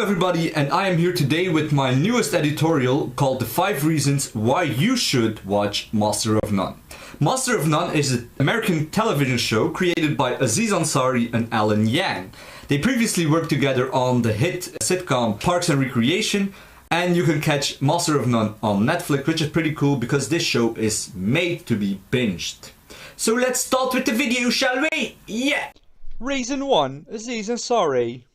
everybody, and I am here today with my newest editorial called The 5 Reasons Why You Should Watch Master of None. Master of None is an American television show created by Aziz Ansari and Alan Yang. They previously worked together on the hit sitcom Parks and Recreation, and you can catch Master of None on Netflix, which is pretty cool because this show is made to be binged. So let's start with the video, shall we? Yeah! Reason 1, Aziz Ansari.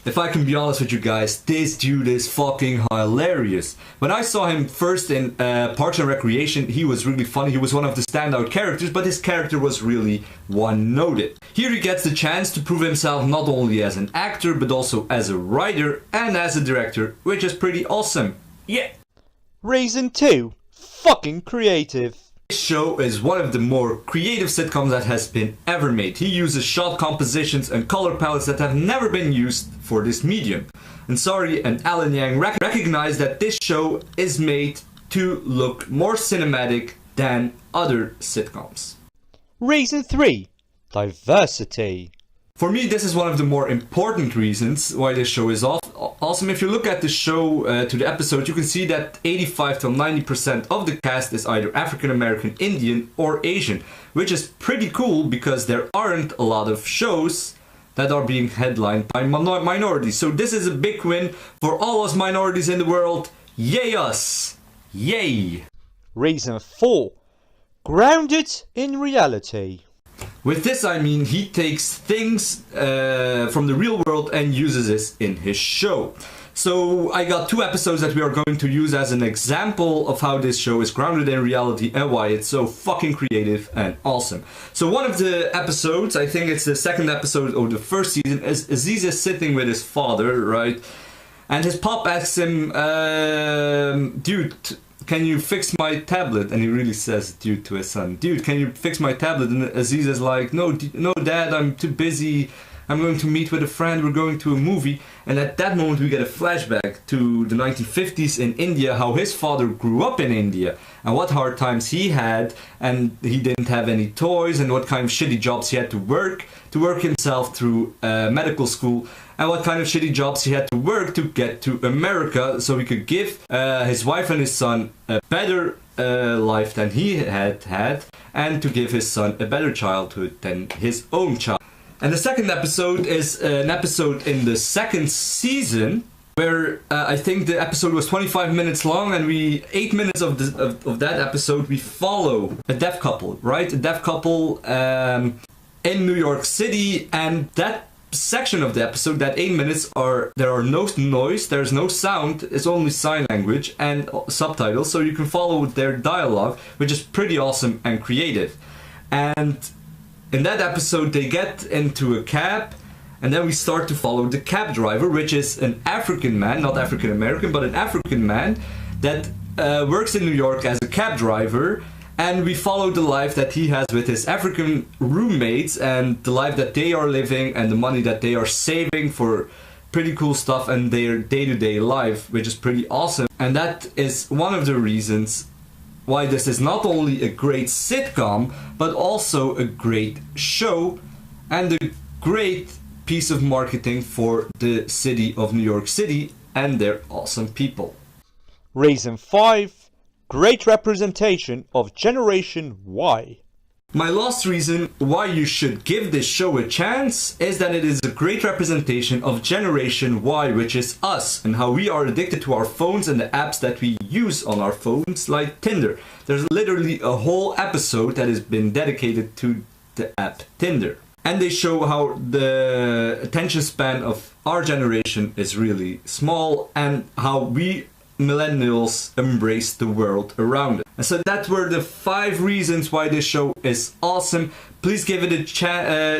If I can be honest with you guys, this dude is fucking hilarious. When I saw him first in Parks and Recreation, he was really funny. He was one of the standout characters, but his character was really one-noted. Here he gets the chance to prove himself not only as an actor, but also as a writer and as a director, which is pretty awesome. Yeah! Reason 2, fucking creative. This show is one of the more creative sitcoms that has been ever made. He uses shot compositions and color palettes that have never been used for this medium. Ansari and Alan Yang recognize that this show is made to look more cinematic than other sitcoms. Reason 3, diversity. For me, this is one of the more important reasons why this show is awesome. If you look at the show to the episode, you can see that 85 to 90% of the cast is either African American, Indian or Asian, which is pretty cool because there aren't a lot of shows that are being headlined by minorities. So this is a big win for all us minorities in the world. Yay us! Yay! Reason 4, grounded in reality. With this I mean he takes things from the real world and uses this in his show. So I got 2 episodes that we are going to use as an example of how this show is grounded in reality and why it's so fucking creative and awesome. So one of the episodes, I think it's the second episode of the first season, is Aziz is sitting with his father, right? And his pop asks him, dude, can you fix my tablet? And he really says, dude, to his son, dude, can you fix my tablet? And Aziz is like, no, dad, I'm too busy. I'm going to meet with a friend. We're going to a movie. And at that moment, we get a flashback to the 1950s in India, how his father grew up in India and what hard times he had. And he didn't have any toys and what kind of shitty jobs he had to work himself through medical school. And what kind of shitty jobs he had to work to get to America so he could give his wife and his son a better life than he had and to give his son a better childhood than his own child. And the second episode is an episode in the second season where I think the episode was 25 minutes long, and 8 minutes of that episode we follow a deaf couple, right? A deaf couple in New York City, and that section of the episode, that 8 minutes, there are no noise, there's no sound, it's only sign language and subtitles, so you can follow their dialogue, which is pretty awesome and creative. And in that episode they get into a cab, and then we start to follow the cab driver, which is an African man, not African American, but an African man that works in New York as a cab driver. And we follow the life that he has with his African roommates and the life that they are living and the money that they are saving for pretty cool stuff and their day-to-day life, which is pretty awesome. And that is one of the reasons why this is not only a great sitcom, but also a great show and a great piece of marketing for the city of New York City and their awesome people. Reason 5, great representation of Generation Y. My last reason why you should give this show a chance is that it is a great representation of Generation Y, which is us, and how we are addicted to our phones and the apps that we use on our phones, like Tinder. There's literally a whole episode that has been dedicated to the app Tinder. And they show how the attention span of our generation is really small and how we millennials embrace the world around it. And so that were the 5 reasons why this show is awesome. Please give it a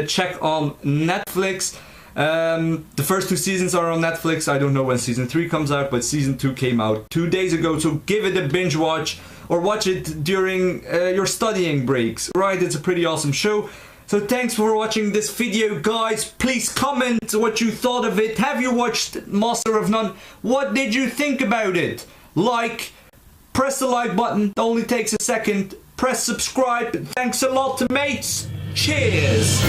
check on Netflix. The first 2 seasons are on Netflix. I don't know when season 3 comes out, but season 2 came out 2 days ago. So give it a binge watch or watch it during your studying breaks. Right, it's a pretty awesome show. So thanks for watching this video, guys. Please comment what you thought of it. Have you watched Master of None? What did you think about it? Like, press the like button. It only takes a second. Press subscribe. Thanks a lot, mates. Cheers.